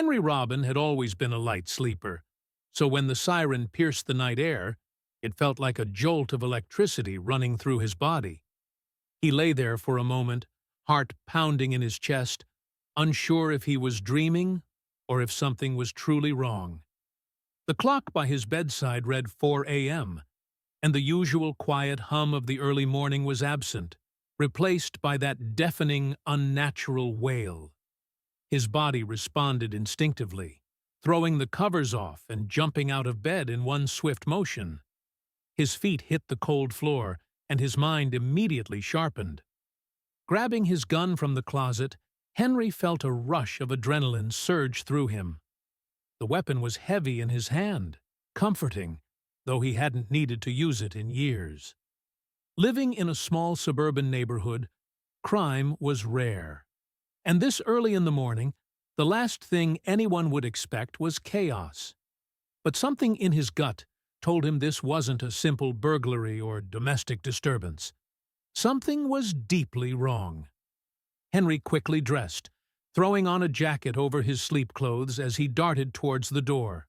Henry Robin had always been a light sleeper, so when the siren pierced the night air, it felt like a jolt of electricity running through his body. He lay there for a moment, heart pounding in his chest, unsure if he was dreaming or if something was truly wrong. The clock by his bedside read 4 a.m., and the usual quiet hum of the early morning was absent, replaced by that deafening, unnatural wail. His body responded instinctively, throwing the covers off and jumping out of bed in one swift motion. His feet hit the cold floor, and his mind immediately sharpened. Grabbing his gun from the closet, Henry felt a rush of adrenaline surge through him. The weapon was heavy in his hand, comforting, though he hadn't needed to use it in years. Living in a small suburban neighborhood, crime was rare. And this early in the morning, the last thing anyone would expect was chaos. But something in his gut told him this wasn't a simple burglary or domestic disturbance. Something was deeply wrong. Henry quickly dressed, throwing on a jacket over his sleep clothes as he darted towards the door.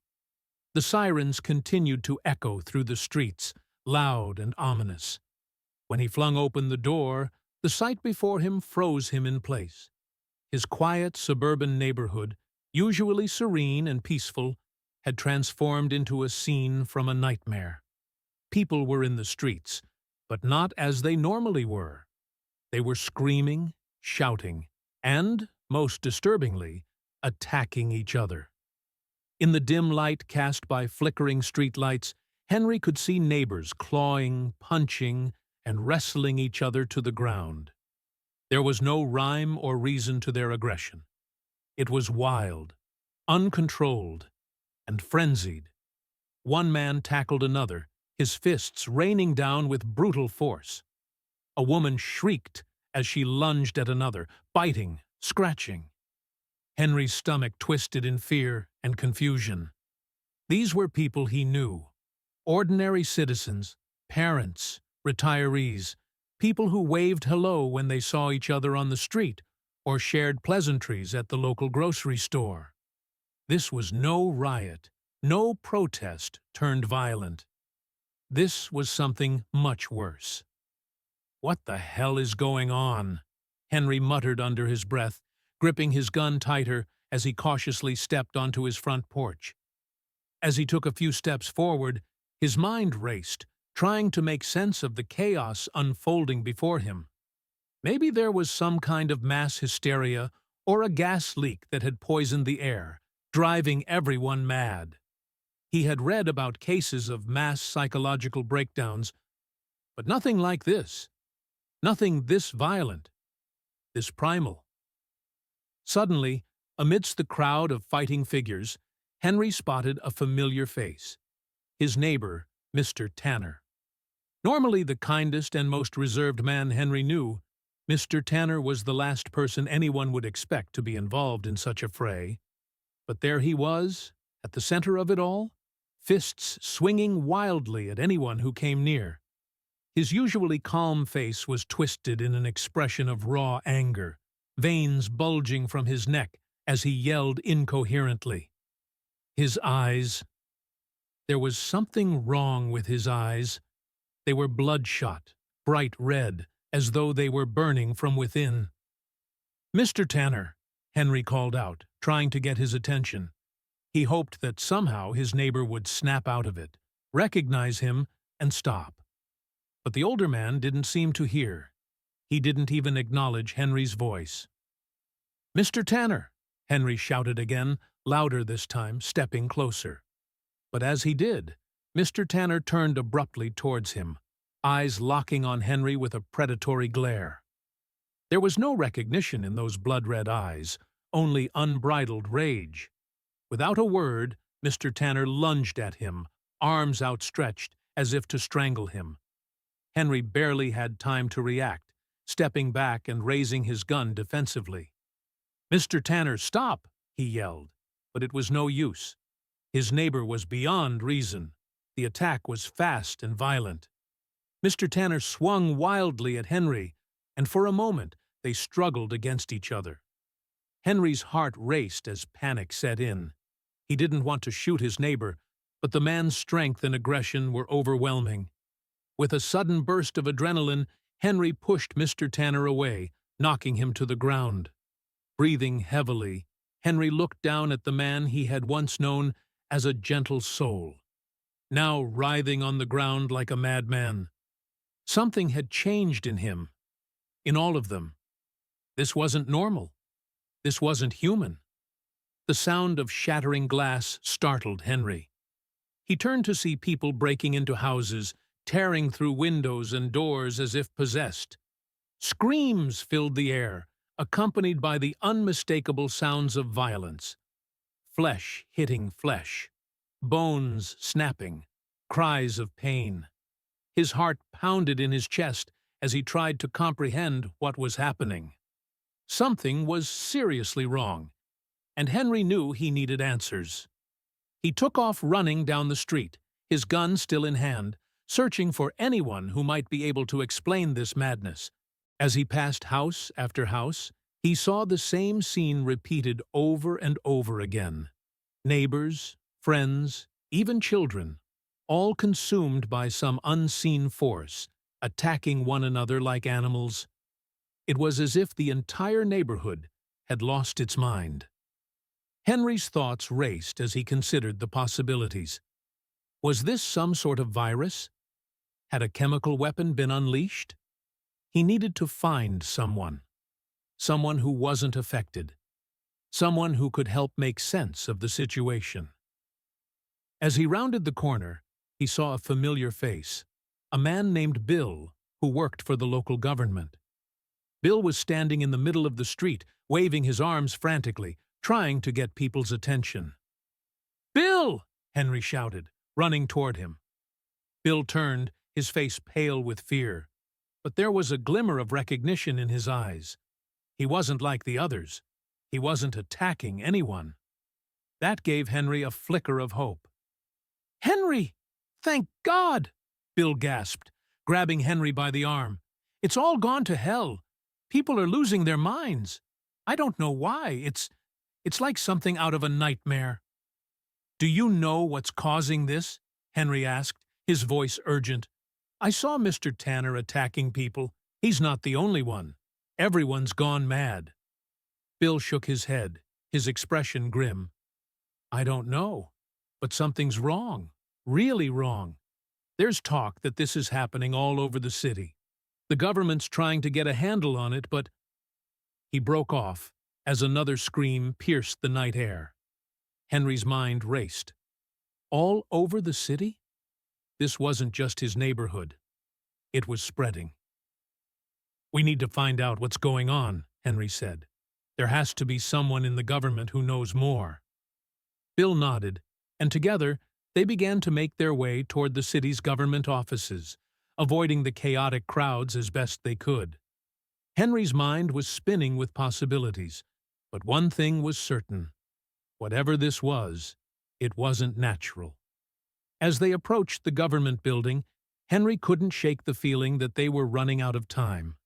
The sirens continued to echo through the streets, loud and ominous. When he flung open the door, the sight before him froze him in place. His quiet suburban neighborhood, usually serene and peaceful, had transformed into a scene from a nightmare. People were in the streets, but not as they normally were. They were screaming, shouting, and, most disturbingly, attacking each other. In the dim light cast by flickering streetlights, Henry could see neighbors clawing, punching, and wrestling each other to the ground. There was no rhyme or reason to their aggression. It was wild, uncontrolled, and frenzied. One man tackled another, his fists raining down with brutal force. A woman shrieked as she lunged at another, biting, scratching. Henry's stomach twisted in fear and confusion. These were people he knew. Ordinary citizens, parents, retirees, people who waved hello when they saw each other on the street or shared pleasantries at the local grocery store. This was no riot, no protest turned violent. This was something much worse. "What the hell is going on?" Henry muttered under his breath, gripping his gun tighter as he cautiously stepped onto his front porch. As he took a few steps forward, his mind raced, trying to make sense of the chaos unfolding before him. Maybe there was some kind of mass hysteria or a gas leak that had poisoned the air, driving everyone mad. He had read about cases of mass psychological breakdowns, but nothing like this. Nothing this violent, this primal. Suddenly, amidst the crowd of fighting figures, Henry spotted a familiar face. His neighbor, Mr. Tanner. Normally the kindest and most reserved man Henry knew, Mr. Tanner was the last person anyone would expect to be involved in such a fray. But there he was, at the center of it all, fists swinging wildly at anyone who came near. His usually calm face was twisted in an expression of raw anger, veins bulging from his neck as he yelled incoherently. His eyes. There was something wrong with his eyes. They were bloodshot, bright red, as though they were burning from within. "Mr. Tanner," Henry called out, trying to get his attention. He hoped that somehow his neighbor would snap out of it, recognize him, and stop. But the older man didn't seem to hear. He didn't even acknowledge Henry's voice. "Mr. Tanner," Henry shouted again, louder this time, stepping closer. But as he did, Mr. Tanner turned abruptly towards him, eyes locking on Henry with a predatory glare. There was no recognition in those blood-red eyes, only unbridled rage. Without a word, Mr. Tanner lunged at him, arms outstretched, as if to strangle him. Henry barely had time to react, stepping back and raising his gun defensively. "Mr. Tanner, stop!" he yelled, but it was no use. His neighbor was beyond reason. The attack was fast and violent. Mr. Tanner swung wildly at Henry, and for a moment they struggled against each other. Henry's heart raced as panic set in. He didn't want to shoot his neighbor, but the man's strength and aggression were overwhelming. With a sudden burst of adrenaline, Henry pushed Mr. Tanner away, knocking him to the ground. Breathing heavily, Henry looked down at the man he had once known as a gentle soul, now writhing on the ground like a madman. Something had changed in him, in all of them. This wasn't normal. This wasn't human. The sound of shattering glass startled Henry. He turned to see people breaking into houses, tearing through windows and doors as if possessed. Screams filled the air, accompanied by the unmistakable sounds of violence. Flesh hitting flesh, bones snapping, cries of pain. His heart pounded in his chest as he tried to comprehend what was happening. Something was seriously wrong, and Henry knew he needed answers. He took off running down the street, his gun still in hand, searching for anyone who might be able to explain this madness. As he passed house after house, he saw the same scene repeated over and over again. Neighbors, friends, even children, all consumed by some unseen force, attacking one another like animals. It was as if the entire neighborhood had lost its mind. Henry's thoughts raced as he considered the possibilities. Was this some sort of virus? Had a chemical weapon been unleashed? He needed to find someone who wasn't affected, someone who could help make sense of the situation. As he rounded the corner, he saw a familiar face, a man named Bill, who worked for the local government. Bill was standing in the middle of the street, waving his arms frantically, trying to get people's attention. "Bill!" Henry shouted, running toward him. Bill turned, his face pale with fear, but there was a glimmer of recognition in his eyes. He wasn't like the others. He wasn't attacking anyone. That gave Henry a flicker of hope. "Henry! Thank God!" Bill gasped, grabbing Henry by the arm. "It's all gone to hell. People are losing their minds. I don't know why. It's like something out of a nightmare." "Do you know what's causing this?" Henry asked, his voice urgent. "I saw Mr. Tanner attacking people. He's not the only one. Everyone's gone mad." Bill shook his head, his expression grim. "I don't know, but something's wrong, really wrong. There's talk that this is happening all over the city. The government's trying to get a handle on it, but—" He broke off as another scream pierced the night air. Henry's mind raced. All over the city? This wasn't just his neighborhood. It was spreading. "We need to find out what's going on," Henry said. "There has to be someone in the government who knows more." Bill nodded, and together they began to make their way toward the city's government offices, avoiding the chaotic crowds as best they could. Henry's mind was spinning with possibilities, but one thing was certain. Whatever this was, it wasn't natural. As they approached the government building, Henry couldn't shake the feeling that they were running out of time.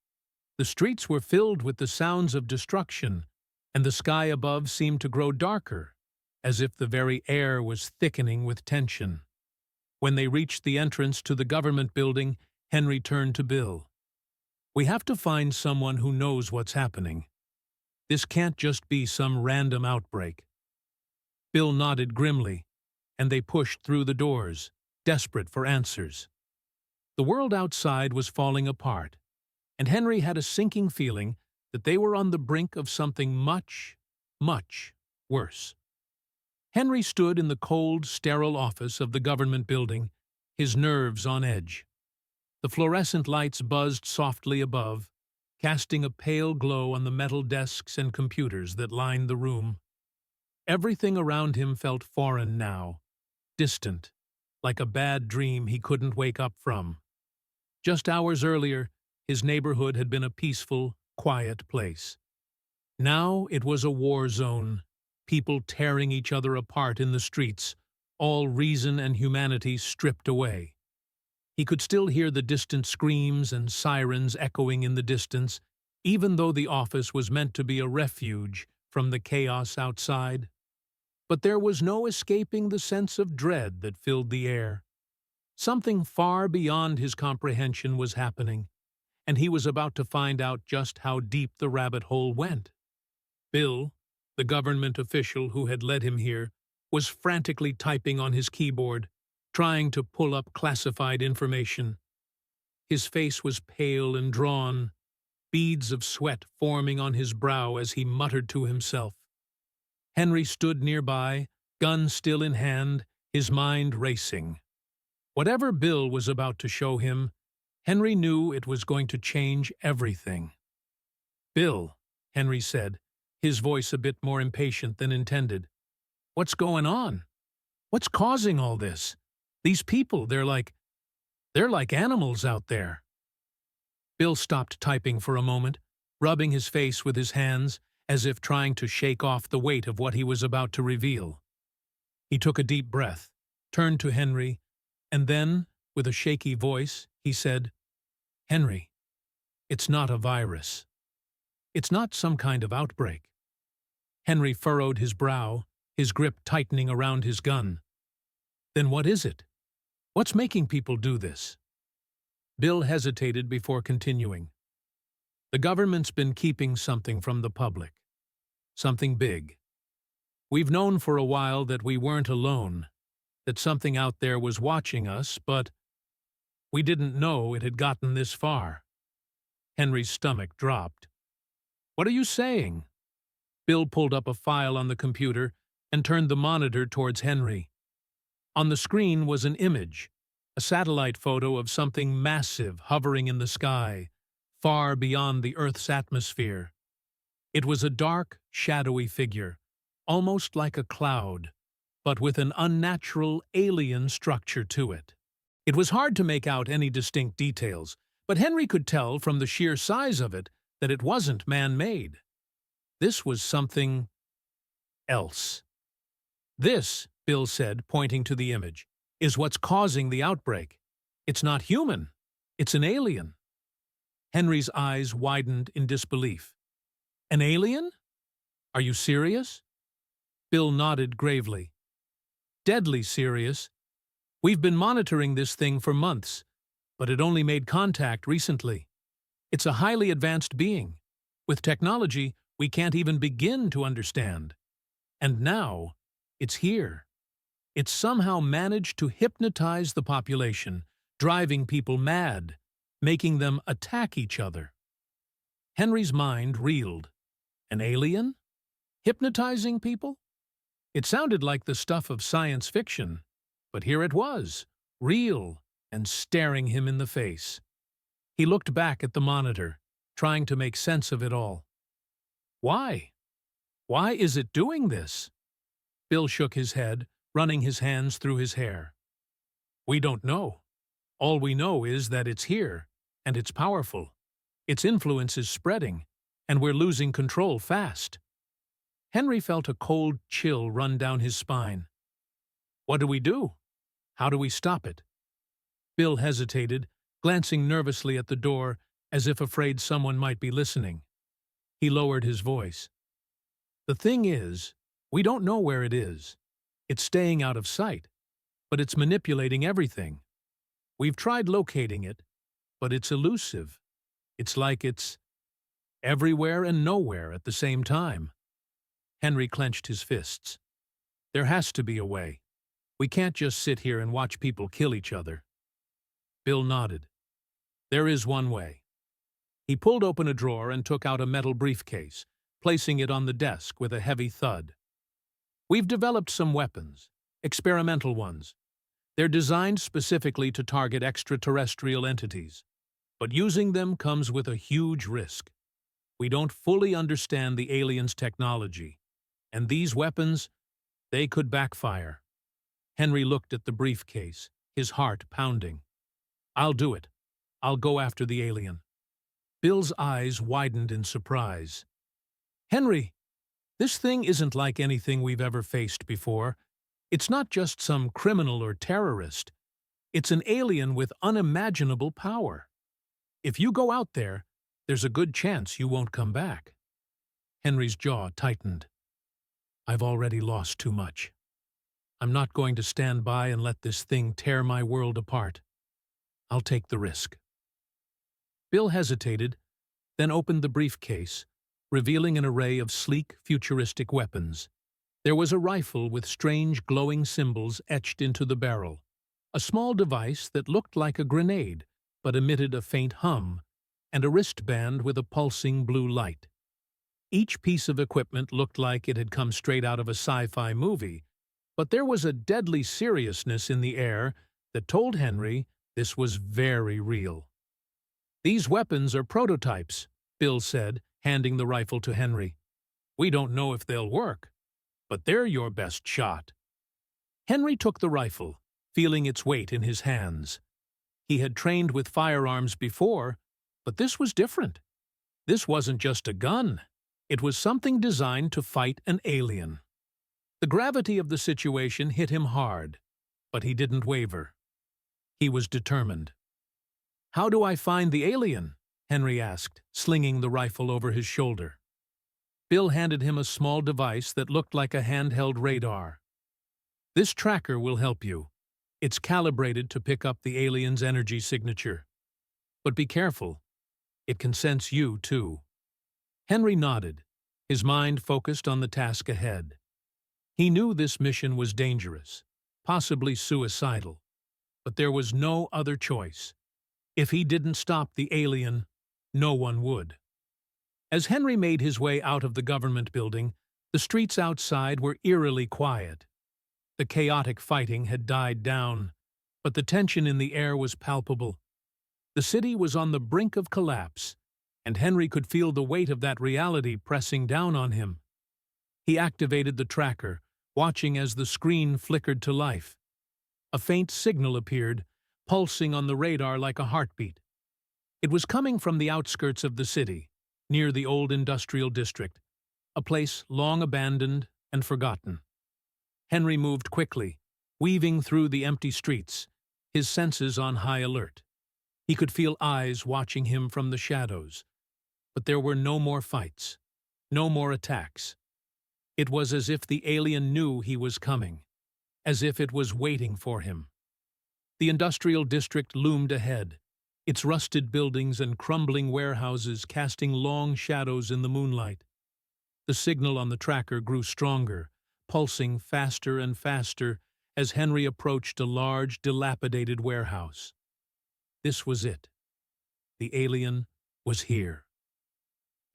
The streets were filled with the sounds of destruction, and the sky above seemed to grow darker, as if the very air was thickening with tension. When they reached the entrance to the government building, Henry turned to Bill. "We have to find someone who knows what's happening. This can't just be some random outbreak." Bill nodded grimly, and they pushed through the doors, desperate for answers. The world outside was falling apart, and Henry had a sinking feeling that they were on the brink of something much, much worse. Henry stood in the cold, sterile office of the government building, his nerves on edge. The fluorescent lights buzzed softly above, casting a pale glow on the metal desks and computers that lined the room. Everything around him felt foreign now, distant, like a bad dream he couldn't wake up from. Just hours earlier, his neighborhood had been a peaceful, quiet place. Now it was a war zone, people tearing each other apart in the streets, all reason and humanity stripped away. He could still hear the distant screams and sirens echoing in the distance, even though the office was meant to be a refuge from the chaos outside. But there was no escaping the sense of dread that filled the air. Something far beyond his comprehension was happening, and he was about to find out just how deep the rabbit hole went. Bill, the government official who had led him here, was frantically typing on his keyboard, trying to pull up classified information. His face was pale and drawn, beads of sweat forming on his brow as he muttered to himself. Henry stood nearby, gun still in hand, his mind racing. Whatever Bill was about to show him, Henry knew it was going to change everything. "Bill," Henry said, his voice a bit more impatient than intended. "What's going on? What's causing all this? These people, they're like animals out there." Bill stopped typing for a moment, rubbing his face with his hands as if trying to shake off the weight of what he was about to reveal. He took a deep breath, turned to Henry, and then, with a shaky voice, he said, "Henry, it's not a virus. It's not some kind of outbreak." Henry furrowed his brow, his grip tightening around his gun. "Then what is it? What's making people do this?" Bill hesitated before continuing. "The government's been keeping something from the public. Something big. We've known for a while that we weren't alone, that something out there was watching us, but we didn't know it had gotten this far." Henry's stomach dropped. "What are you saying?" Bill pulled up a file on the computer and turned the monitor towards Henry. On the screen was an image, a satellite photo of something massive hovering in the sky, far beyond the Earth's atmosphere. It was a dark, shadowy figure, almost like a cloud, but with an unnatural, alien structure to it. It was hard to make out any distinct details, but Henry could tell from the sheer size of it that it wasn't man-made. This was something else. "This," Bill said, pointing to the image, "is what's causing the outbreak. It's not human. It's an alien." Henry's eyes widened in disbelief. "An alien? Are you serious?" Bill nodded gravely. "Deadly serious. We've been monitoring this thing for months, but it only made contact recently. It's a highly advanced being, with technology we can't even begin to understand. And now, it's here. It's somehow managed to hypnotize the population, driving people mad, making them attack each other." Henry's mind reeled. An alien? Hypnotizing people? It sounded like the stuff of science fiction, but here it was, real and staring him in the face. He looked back at the monitor, trying to make sense of it all. "Why? Why is it doing this?" Bill shook his head, running his hands through his hair. "We don't know. All we know is that it's here, and it's powerful. Its influence is spreading, and we're losing control fast." Henry felt a cold chill run down his spine. "What do we do? How do we stop it?" Bill hesitated, glancing nervously at the door as if afraid someone might be listening. He lowered his voice. "The thing is, we don't know where it is. It's staying out of sight, but it's manipulating everything. We've tried locating it, but it's elusive. It's like it's everywhere and nowhere at the same time." Henry clenched his fists. "There has to be a way. We can't just sit here and watch people kill each other." Bill nodded. "There is one way." He pulled open a drawer and took out a metal briefcase, placing it on the desk with a heavy thud. "We've developed some weapons, experimental ones. They're designed specifically to target extraterrestrial entities, but using them comes with a huge risk. We don't fully understand the aliens' technology, and these weapons, they could backfire." Henry looked at the briefcase, his heart pounding. "I'll do it. I'll go after the alien." Bill's eyes widened in surprise. "Henry, this thing isn't like anything we've ever faced before. It's not just some criminal or terrorist. It's an alien with unimaginable power. If you go out there, there's a good chance you won't come back." Henry's jaw tightened. I've already lost too much. I'm not going to stand by and let this thing tear my world apart. I'll take the risk. Bill hesitated, then opened the briefcase, revealing an array of sleek, futuristic weapons. There was a rifle with strange, glowing symbols etched into the barrel, a small device that looked like a grenade but emitted a faint hum, and a wristband with a pulsing blue light. Each piece of equipment looked like it had come straight out of a sci-fi movie, but there was a deadly seriousness in the air that told Henry this was very real. These weapons are prototypes, Bill said, handing the rifle to Henry. We don't know if they'll work, but they're your best shot. Henry took the rifle, feeling its weight in his hands. He had trained with firearms before, but this was different. This wasn't just a gun. It was something designed to fight an alien. The gravity of the situation hit him hard, but he didn't waver. He was determined. How do I find the alien? Henry asked, slinging the rifle over his shoulder. Bill handed him a small device that looked like a handheld radar. This tracker will help you. It's calibrated to pick up the alien's energy signature. But be careful. It can sense you, too. Henry nodded, his mind focused on the task ahead. He knew this mission was dangerous, possibly suicidal, but there was no other choice. If he didn't stop the alien, no one would. As Henry made his way out of the government building, the streets outside were eerily quiet. The chaotic fighting had died down, but the tension in the air was palpable. The city was on the brink of collapse, and Henry could feel the weight of that reality pressing down on him. He activated the tracker, watching as the screen flickered to life. A faint signal appeared, pulsing on the radar like a heartbeat. It was coming from the outskirts of the city, near the old industrial district, a place long abandoned and forgotten. Henry moved quickly, weaving through the empty streets, his senses on high alert. He could feel eyes watching him from the shadows, but there were no more fights, no more attacks. It was as if the alien knew he was coming, as if it was waiting for him. The industrial district loomed ahead, its rusted buildings and crumbling warehouses casting long shadows in the moonlight. The signal on the tracker grew stronger, pulsing faster and faster as Henry approached a large, dilapidated warehouse. This was it. The alien was here.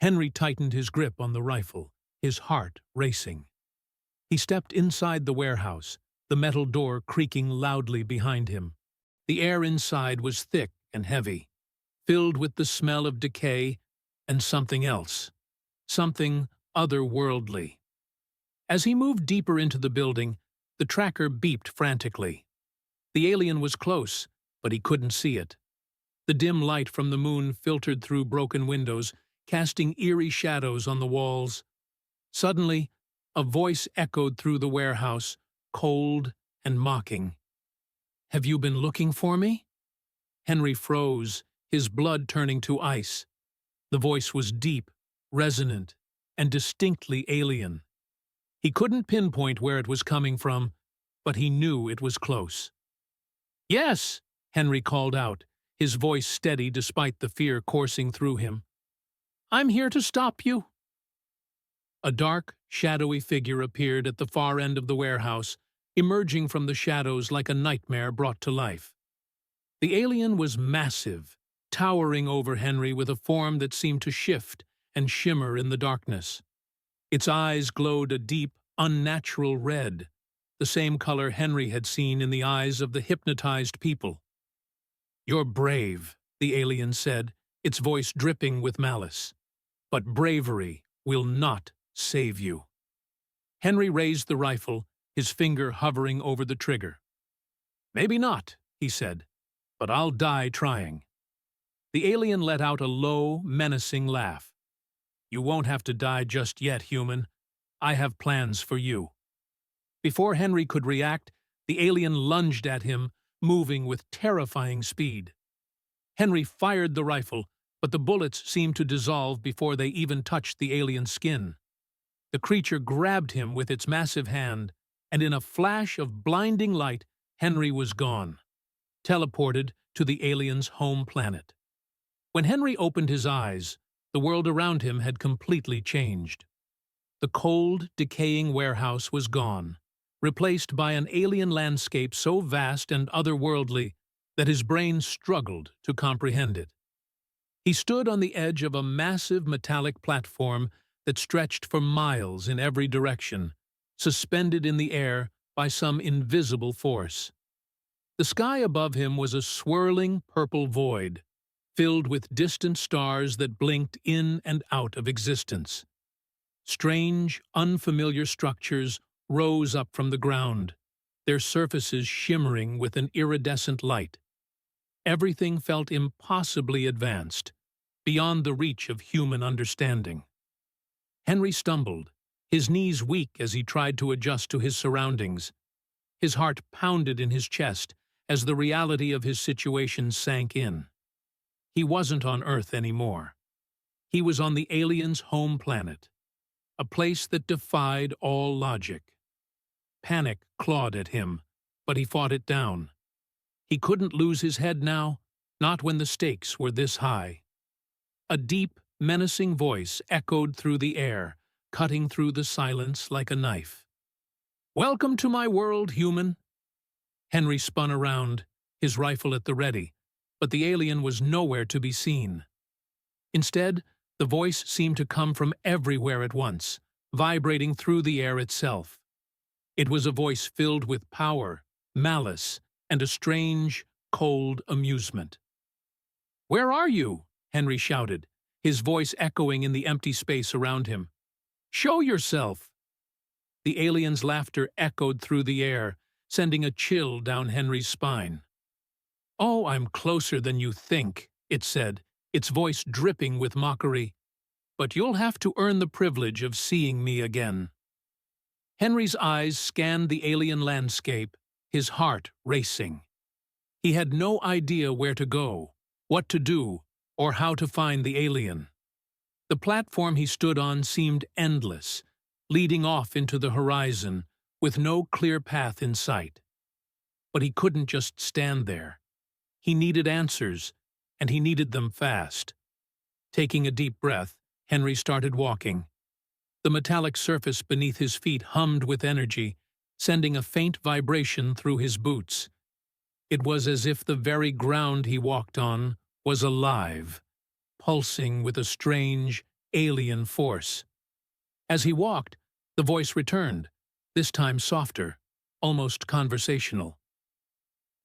Henry tightened his grip on the rifle, his heart racing. He stepped inside the warehouse, the metal door creaking loudly behind him. The air inside was thick and heavy, filled with the smell of decay and something else, something otherworldly. As he moved deeper into the building, the tracker beeped frantically. The alien was close, but he couldn't see it. The dim light from the moon filtered through broken windows, casting eerie shadows on the walls. Suddenly, a voice echoed through the warehouse, cold and mocking. "Have you been looking for me?" Henry froze, his blood turning to ice. The voice was deep, resonant, and distinctly alien. He couldn't pinpoint where it was coming from, but he knew it was close. "Yes," Henry called out, his voice steady despite the fear coursing through him. "I'm here to stop you." A dark, shadowy figure appeared at the far end of the warehouse, emerging from the shadows like a nightmare brought to life. The alien was massive, towering over Henry with a form that seemed to shift and shimmer in the darkness. Its eyes glowed a deep, unnatural red, the same color Henry had seen in the eyes of the hypnotized people. "You're brave," the alien said, its voice dripping with malice. "But bravery will not save you." Henry raised the rifle, his finger hovering over the trigger. "Maybe not," he said, "but I'll die trying." The alien let out a low, menacing laugh. "You won't have to die just yet, human. I have plans for you." Before Henry could react, the alien lunged at him, moving with terrifying speed. Henry fired the rifle, but the bullets seemed to dissolve before they even touched the alien's skin. The creature grabbed him with its massive hand, and in a flash of blinding light, Henry was gone, teleported to the alien's home planet. When Henry opened his eyes, the world around him had completely changed. The cold, decaying warehouse was gone, replaced by an alien landscape so vast and otherworldly that his brain struggled to comprehend it. He stood on the edge of a massive metallic platform that stretched for miles in every direction, suspended in the air by some invisible force. The sky above him was a swirling purple void, filled with distant stars that blinked in and out of existence. Strange, unfamiliar structures rose up from the ground, their surfaces shimmering with an iridescent light. Everything felt impossibly advanced, beyond the reach of human understanding. Henry stumbled, his knees weak as he tried to adjust to his surroundings. His heart pounded in his chest as the reality of his situation sank in. He wasn't on Earth anymore. He was on the alien's home planet, a place that defied all logic. Panic clawed at him, but he fought it down. He couldn't lose his head now, not when the stakes were this high. A deep, menacing voice echoed through the air, cutting through the silence like a knife. "Welcome to my world, human." Henry spun around, his rifle at the ready, but the alien was nowhere to be seen. Instead, the voice seemed to come from everywhere at once, vibrating through the air itself. It was a voice filled with power, malice, and a strange, cold amusement. "Where are you?" Henry shouted, his voice echoing in the empty space around him. "Show yourself!" The alien's laughter echoed through the air, sending a chill down Henry's spine. "Oh, I'm closer than you think," it said, its voice dripping with mockery. "But you'll have to earn the privilege of seeing me again." Henry's eyes scanned the alien landscape, his heart racing. He had no idea where to go, what to do, or how to find the alien. The platform he stood on seemed endless, leading off into the horizon, with no clear path in sight. But he couldn't just stand there. He needed answers, and he needed them fast. Taking a deep breath, Henry started walking. The metallic surface beneath his feet hummed with energy, sending a faint vibration through his boots. It was as if the very ground he walked on was alive, pulsing with a strange, alien force. As he walked, the voice returned, this time softer, almost conversational.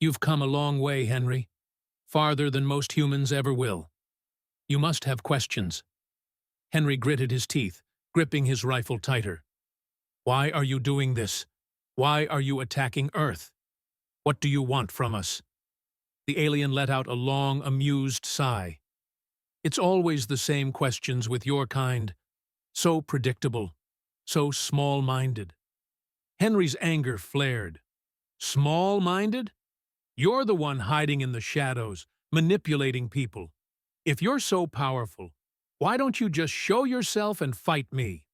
"You've come a long way, Henry, farther than most humans ever will. You must have questions." Henry gritted his teeth, gripping his rifle tighter. "Why are you doing this? Why are you attacking Earth? What do you want from us?" The alien let out a long, amused sigh. "It's always the same questions with your kind. So predictable, so small-minded." Henry's anger flared. "Small-minded? You're the one hiding in the shadows, manipulating people. If you're so powerful, why don't you just show yourself and fight me?"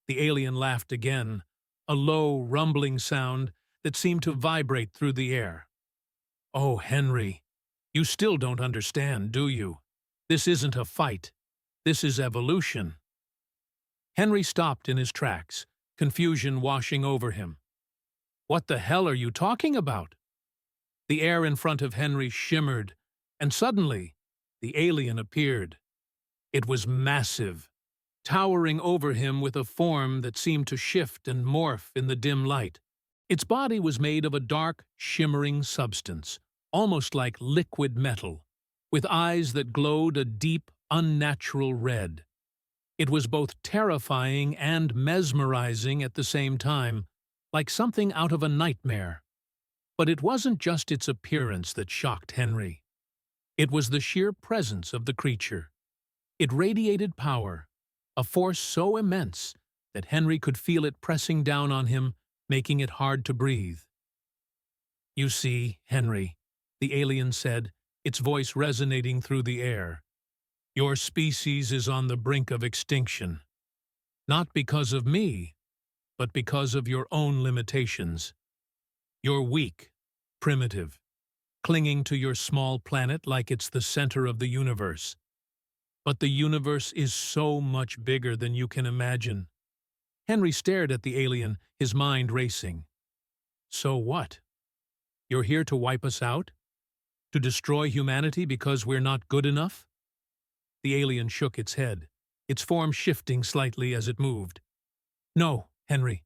The alien laughed again, a low, rumbling sound that seemed to vibrate through the air. "Oh, Henry, you still don't understand, do you? This isn't a fight. This is evolution." Henry stopped in his tracks, confusion washing over him. "What the hell are you talking about?" The air in front of Henry shimmered, and suddenly, the alien appeared. It was massive, towering over him with a form that seemed to shift and morph in the dim light. Its body was made of a dark, shimmering substance, almost like liquid metal, with eyes that glowed a deep, unnatural red. It was both terrifying and mesmerizing at the same time, like something out of a nightmare. But it wasn't just its appearance that shocked Henry. It was the sheer presence of the creature. It radiated power, a force so immense that Henry could feel it pressing down on him, making it hard to breathe. "You see, Henry," the alien said, its voice resonating through the air, "your species is on the brink of extinction. Not because of me, but because of your own limitations. You're weak, primitive, clinging to your small planet like it's the center of the universe. But the universe is so much bigger than you can imagine. Henry stared at the alien, his mind racing. So what? You're here to wipe us out? To destroy humanity because we're not good enough? The alien shook its head, its form shifting slightly as it moved. No, Henry,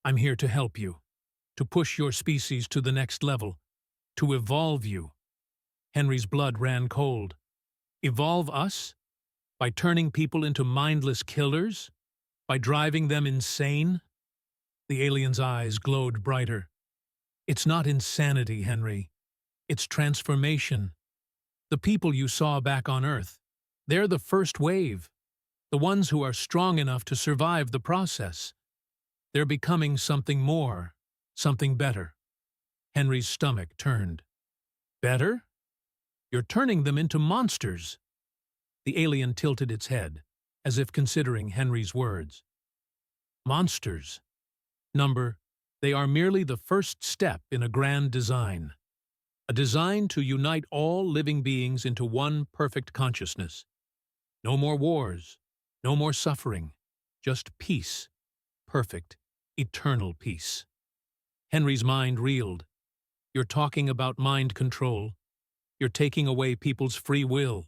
I'm here to help you, to push your species to the next level, to evolve you. Henry's blood ran cold. Evolve us? By turning people into mindless killers? By driving them insane? The alien's eyes glowed brighter. It's not insanity, Henry. It's transformation. The people you saw back on Earth, they're the first wave, the ones who are strong enough to survive the process. They're becoming something more, something better. Henry's stomach turned. Better? You're turning them into monsters. The alien tilted its head, as if considering Henry's words. Monsters. Number, they are merely the first step in a grand design. A design to unite all living beings into one perfect consciousness. No more wars, no more suffering, just peace. Perfect, eternal peace. Henry's mind reeled. You're talking about mind control. You're taking away people's free will.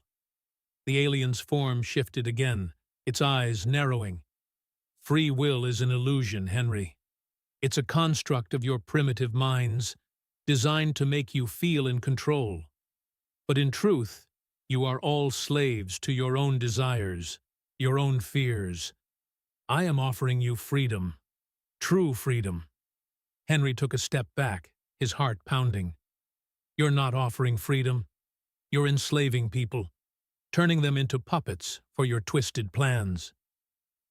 The alien's form shifted again, its eyes narrowing. Free will is an illusion, Henry. It's a construct of your primitive minds, designed to make you feel in control. But in truth, you are all slaves to your own desires, your own fears. I am offering you freedom, true freedom. Henry took a step back, his heart pounding. You're not offering freedom. You're enslaving people, turning them into puppets for your twisted plans.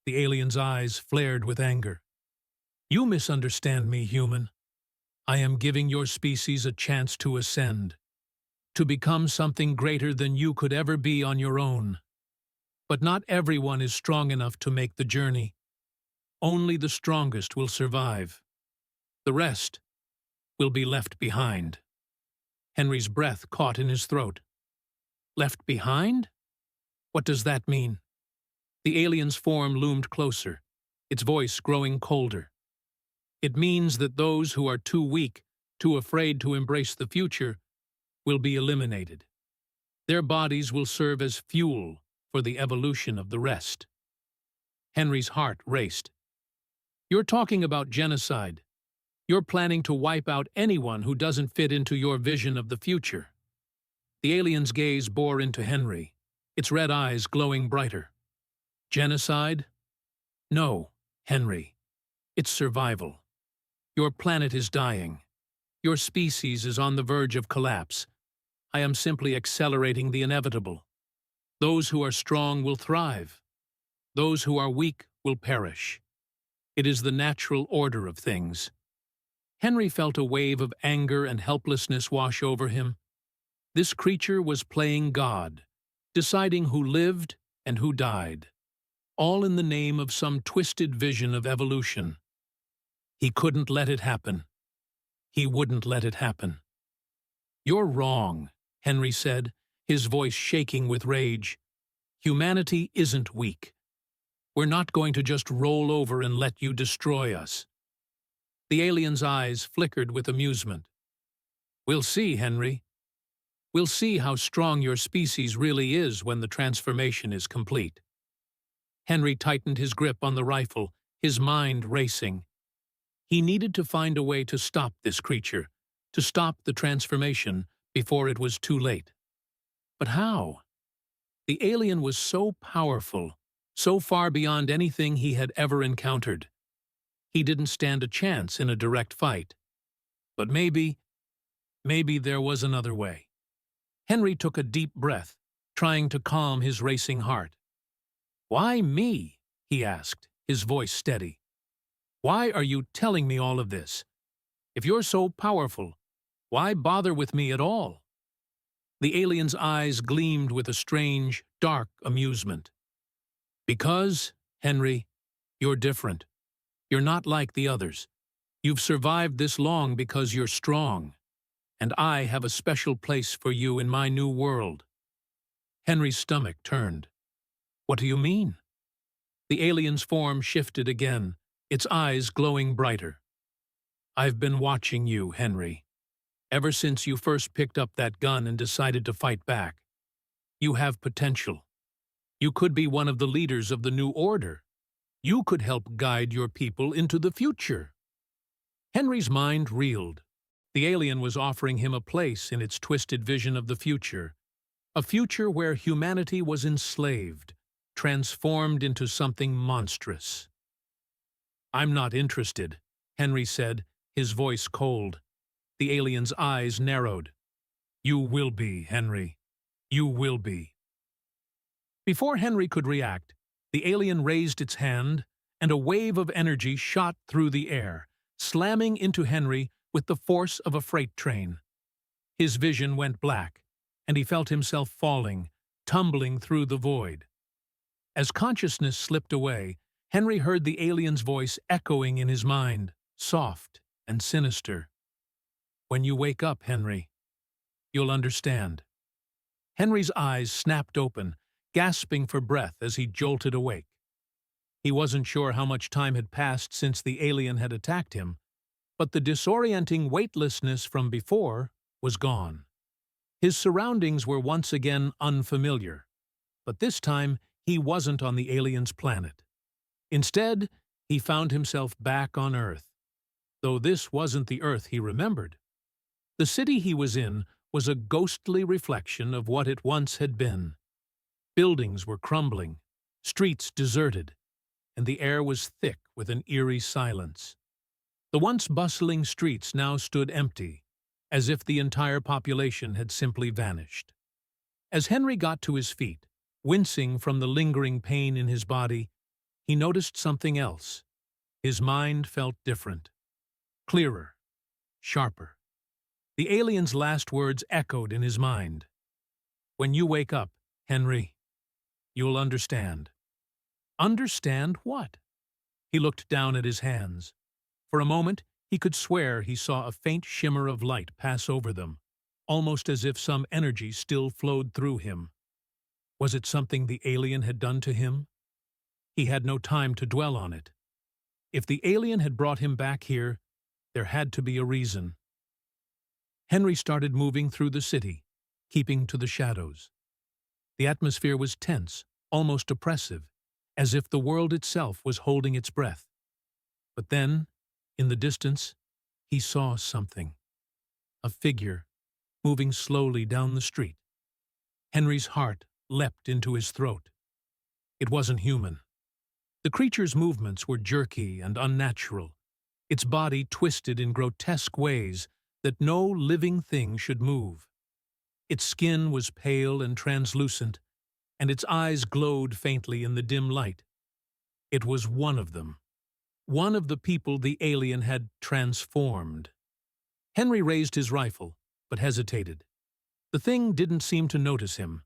The alien's eyes flared with anger. You misunderstand me, human. I am giving your species a chance to ascend, to become something greater than you could ever be on your own. But not everyone is strong enough to make the journey. Only the strongest will survive. The rest will be left behind. Henry's breath caught in his throat. Left behind? What does that mean? The alien's form loomed closer, its voice growing colder. It means that those who are too weak, too afraid to embrace the future, will be eliminated. Their bodies will serve as fuel for the evolution of the rest. Henry's heart raced. You're talking about genocide. You're planning to wipe out anyone who doesn't fit into your vision of the future. The alien's gaze bore into Henry, its red eyes glowing brighter. Genocide? No, Henry. It's survival. Your planet is dying. Your species is on the verge of collapse. I am simply accelerating the inevitable. Those who are strong will thrive. Those who are weak will perish. It is the natural order of things. Henry felt a wave of anger and helplessness wash over him. This creature was playing God, deciding who lived and who died, all in the name of some twisted vision of evolution. He couldn't let it happen. He wouldn't let it happen. You're wrong, Henry said, his voice shaking with rage. Humanity isn't weak. We're not going to just roll over and let you destroy us. The alien's eyes flickered with amusement. We'll see, Henry. We'll see how strong your species really is when the transformation is complete. Henry tightened his grip on the rifle, his mind racing. He needed to find a way to stop this creature, to stop the transformation before it was too late. But how? The alien was so powerful, so far beyond anything he had ever encountered. He didn't stand a chance in a direct fight. But maybe there was another way. Henry took a deep breath, trying to calm his racing heart. Why me? He asked, his voice steady. Why are you telling me all of this? If you're so powerful, why bother with me at all? The alien's eyes gleamed with a strange, dark amusement. Because, Henry, You're different. You're not like the others. You've survived this long because you're strong, and I have a special place for you in my new world." Henry's stomach turned. "What do you mean?" The alien's form shifted again, its eyes glowing brighter. "I've been watching you, Henry. Ever since you first picked up that gun and decided to fight back. You have potential. You could be one of the leaders of the new order. You could help guide your people into the future." Henry's mind reeled. The alien was offering him a place in its twisted vision of the future, a future where humanity was enslaved, transformed into something monstrous. "I'm not interested," Henry said, his voice cold. The alien's eyes narrowed. "You will be, Henry. You will be." Before Henry could react, the alien raised its hand, and a wave of energy shot through the air, slamming into Henry with the force of a freight train. His vision went black, and he felt himself falling, tumbling through the void. As consciousness slipped away, Henry heard the alien's voice echoing in his mind, soft and sinister. "When you wake up, Henry, you'll understand." Henry's eyes snapped open, gasping for breath as he jolted awake. He wasn't sure how much time had passed since the alien had attacked him, but the disorienting weightlessness from before was gone. His surroundings were once again unfamiliar, but this time he wasn't on the alien's planet. Instead, he found himself back on Earth, though this wasn't the Earth he remembered. The city he was in was a ghostly reflection of what it once had been. Buildings were crumbling, streets deserted, and the air was thick with an eerie silence. The once bustling streets now stood empty, as if the entire population had simply vanished. As Henry got to his feet, wincing from the lingering pain in his body, he noticed something else. His mind felt different, clearer, sharper. The alien's last words echoed in his mind. "When you wake up, Henry, you'll understand." Understand what? He looked down at his hands. For a moment, he could swear he saw a faint shimmer of light pass over them, almost as if some energy still flowed through him. Was it something the alien had done to him? He had no time to dwell on it. If the alien had brought him back here, there had to be a reason. Henry started moving through the city, keeping to the shadows. The atmosphere was tense, almost oppressive, as if the world itself was holding its breath. But then, in the distance, he saw something. A figure, moving slowly down the street. Henry's heart leapt into his throat. It wasn't human. The creature's movements were jerky and unnatural, its body twisted in grotesque ways that no living thing should move. Its skin was pale and translucent, and its eyes glowed faintly in the dim light. It was one of them, one of the people the alien had transformed. Henry raised his rifle, but hesitated. The thing didn't seem to notice him.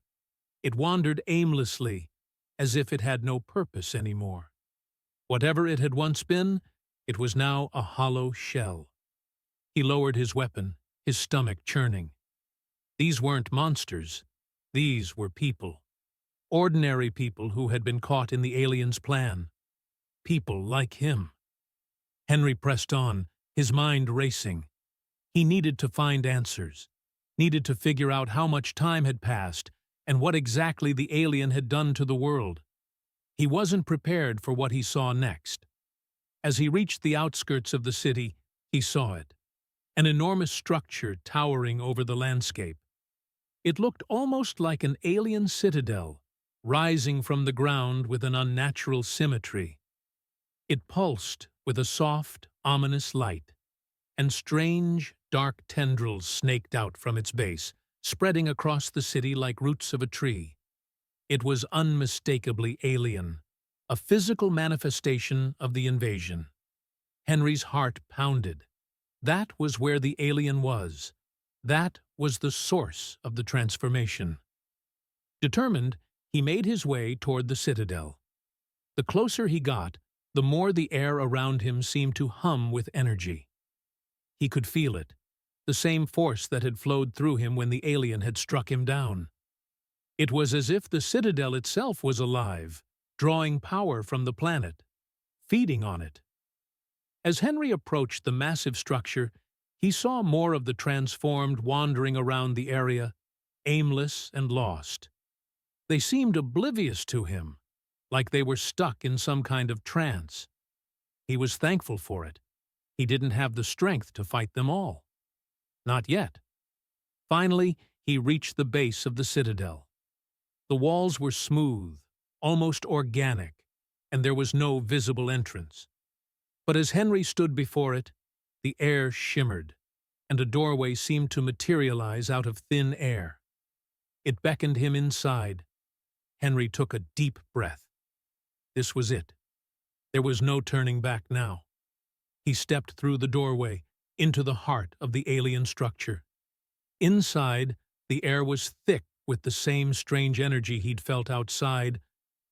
It wandered aimlessly, as if it had no purpose anymore. Whatever it had once been, it was now a hollow shell. He lowered his weapon, his stomach churning. These weren't monsters. These were people. Ordinary people who had been caught in the alien's plan. People like him. Henry pressed on, his mind racing. He needed to find answers, needed to figure out how much time had passed and what exactly the alien had done to the world. He wasn't prepared for what he saw next. As he reached the outskirts of the city, he saw it. An enormous structure towering over the landscape. It looked almost like an alien citadel, rising from the ground with an unnatural symmetry. It pulsed with a soft, ominous light, and strange, dark tendrils snaked out from its base, spreading across the city like roots of a tree. It was unmistakably alien, a physical manifestation of the invasion. Henry's heart pounded. That was where the alien was. That was the source of the transformation. Determined, he made his way toward the citadel. The closer he got, the more the air around him seemed to hum with energy. He could feel it, the same force that had flowed through him when the alien had struck him down. It was as if the citadel itself was alive, drawing power from the planet, feeding on it. As Henry approached the massive structure, he saw more of the transformed wandering around the area, aimless and lost. They seemed oblivious to him, like they were stuck in some kind of trance. He was thankful for it. He didn't have the strength to fight them all. Not yet. Finally, he reached the base of the citadel. The walls were smooth, almost organic, and there was no visible entrance. But as Henry stood before it, the air shimmered, and a doorway seemed to materialize out of thin air. It beckoned him inside. Henry took a deep breath. This was it. There was no turning back now. He stepped through the doorway, into the heart of the alien structure. Inside, the air was thick with the same strange energy he'd felt outside,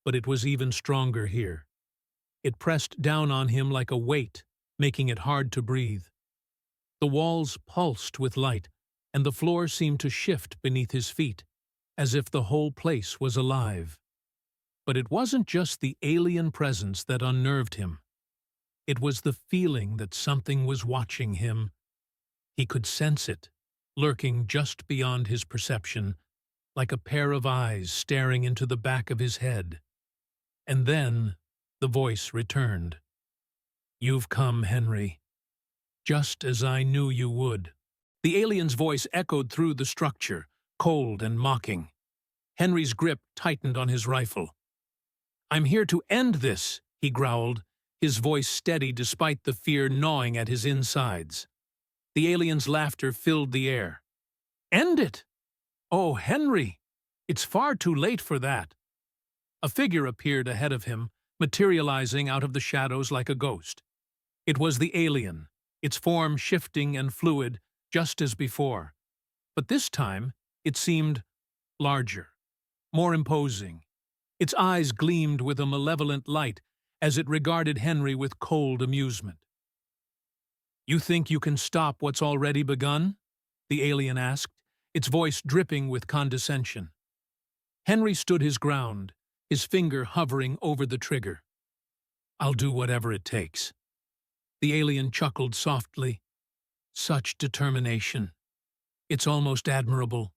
but it was even stronger here. It pressed down on him like a weight, making it hard to breathe. The walls pulsed with light, and the floor seemed to shift beneath his feet, as if the whole place was alive. But it wasn't just the alien presence that unnerved him. It was the feeling that something was watching him. He could sense it, lurking just beyond his perception, like a pair of eyes staring into the back of his head. And then the voice returned. "You've come, Henry. Just as I knew you would." The alien's voice echoed through the structure, cold and mocking. Henry's grip tightened on his rifle. "I'm here to end this," he growled, his voice steady despite the fear gnawing at his insides. The alien's laughter filled the air. "End it? Oh, Henry, it's far too late for that." A figure appeared ahead of him, materializing out of the shadows like a ghost. It was the alien, its form shifting and fluid, just as before. But this time, it seemed larger, more imposing. Its eyes gleamed with a malevolent light as it regarded Henry with cold amusement. "You think you can stop what's already begun?" the alien asked, its voice dripping with condescension. Henry stood his ground, his finger hovering over the trigger. "I'll do whatever it takes." The alien chuckled softly. "Such determination. It's almost admirable,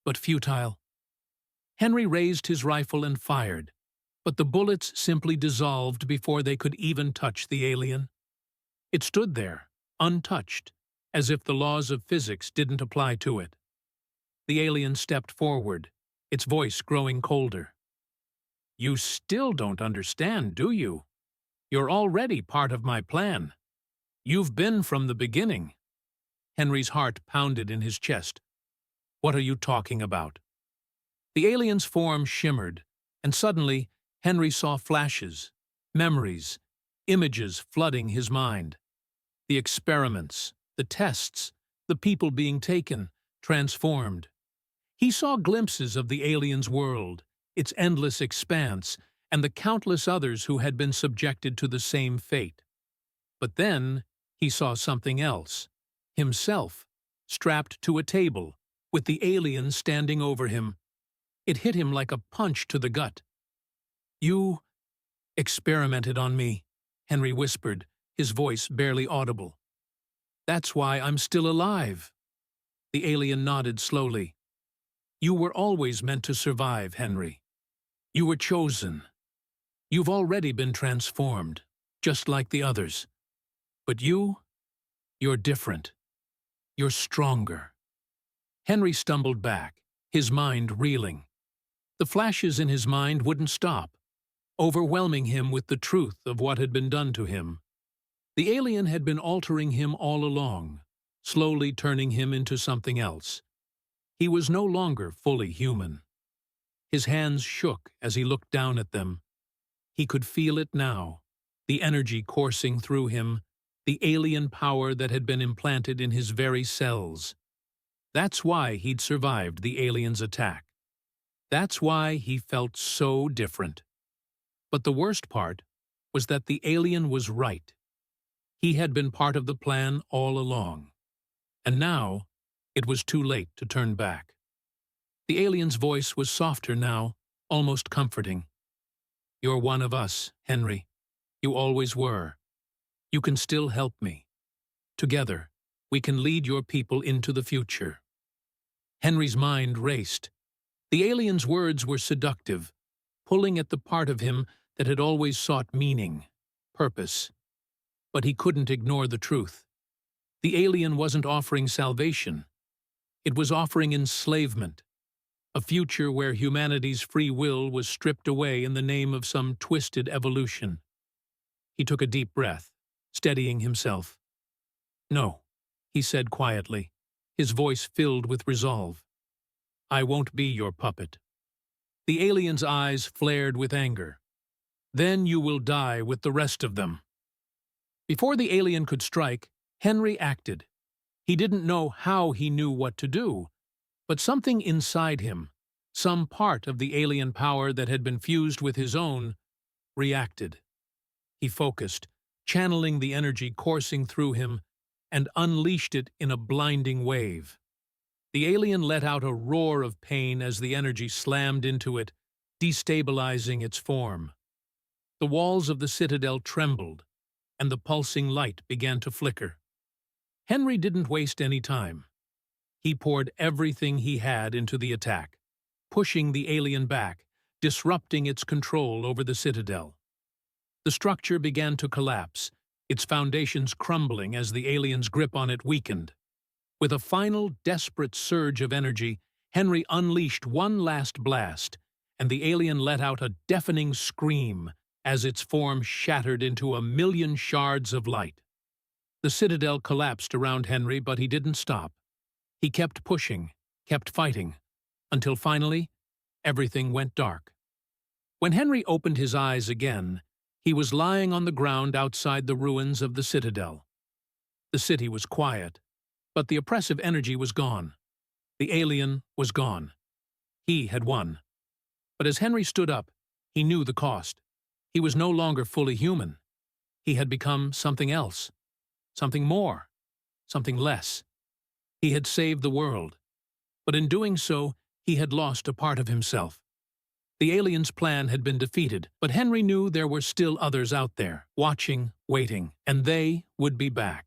but futile." Henry raised his rifle and fired, but the bullets simply dissolved before they could even touch the alien. It stood there, untouched, as if the laws of physics didn't apply to it. The alien stepped forward, its voice growing colder. "You still don't understand, do you? You're already part of my plan. You've been from the beginning." Henry's heart pounded in his chest. "What are you talking about?" The alien's form shimmered, and suddenly Henry saw flashes, memories, images flooding his mind. The experiments, the tests, the people being taken, transformed. He saw glimpses of the alien's world, its endless expanse, and the countless others who had been subjected to the same fate. But then he saw something else, himself, strapped to a table, with the alien standing over him. It hit him like a punch to the gut. "You experimented on me," Henry whispered, his voice barely audible. "That's why I'm still alive." The alien nodded slowly. "You were always meant to survive, Henry. You were chosen. You've already been transformed, just like the others. But you're different. You're stronger." Henry stumbled back, his mind reeling. The flashes in his mind wouldn't stop, overwhelming him with the truth of what had been done to him. The alien had been altering him all along, slowly turning him into something else. He was no longer fully human. His hands shook as he looked down at them. He could feel it now, the energy coursing through him, the alien power that had been implanted in his very cells. That's why he'd survived the alien's attack. That's why he felt so different. But the worst part was that the alien was right. He had been part of the plan all along. And now, it was too late to turn back. The alien's voice was softer now, almost comforting. "You're one of us, Henry. You always were. You can still help me. Together, we can lead your people into the future." Henry's mind raced. The alien's words were seductive, pulling at the part of him that had always sought meaning, purpose. But he couldn't ignore the truth. The alien wasn't offering salvation. It was offering enslavement, a future where humanity's free will was stripped away in the name of some twisted evolution. He took a deep breath, steadying himself. "No," he said quietly, his voice filled with resolve. "I won't be your puppet." The alien's eyes flared with anger. "Then you will die with the rest of them." Before the alien could strike, Henry acted. He didn't know how he knew what to do, but something inside him, some part of the alien power that had been fused with his own, reacted. He focused, channeling the energy coursing through him, and unleashed it in a blinding wave. The alien let out a roar of pain as the energy slammed into it, destabilizing its form. The walls of the citadel trembled, and the pulsing light began to flicker. Henry didn't waste any time. He poured everything he had into the attack, pushing the alien back, disrupting its control over the citadel. The structure began to collapse, its foundations crumbling as the alien's grip on it weakened. With a final, desperate surge of energy, Henry unleashed one last blast, and the alien let out a deafening scream as its form shattered into a million shards of light. The citadel collapsed around Henry, but he didn't stop. He kept pushing, kept fighting, until finally, everything went dark. When Henry opened his eyes again, he was lying on the ground outside the ruins of the citadel. The city was quiet, but the oppressive energy was gone. The alien was gone. He had won. But as Henry stood up, he knew the cost. He was no longer fully human. He had become something else, something more, something less. He had saved the world, but in doing so, he had lost a part of himself. The alien's plan had been defeated, but Henry knew there were still others out there, watching, waiting, and they would be back.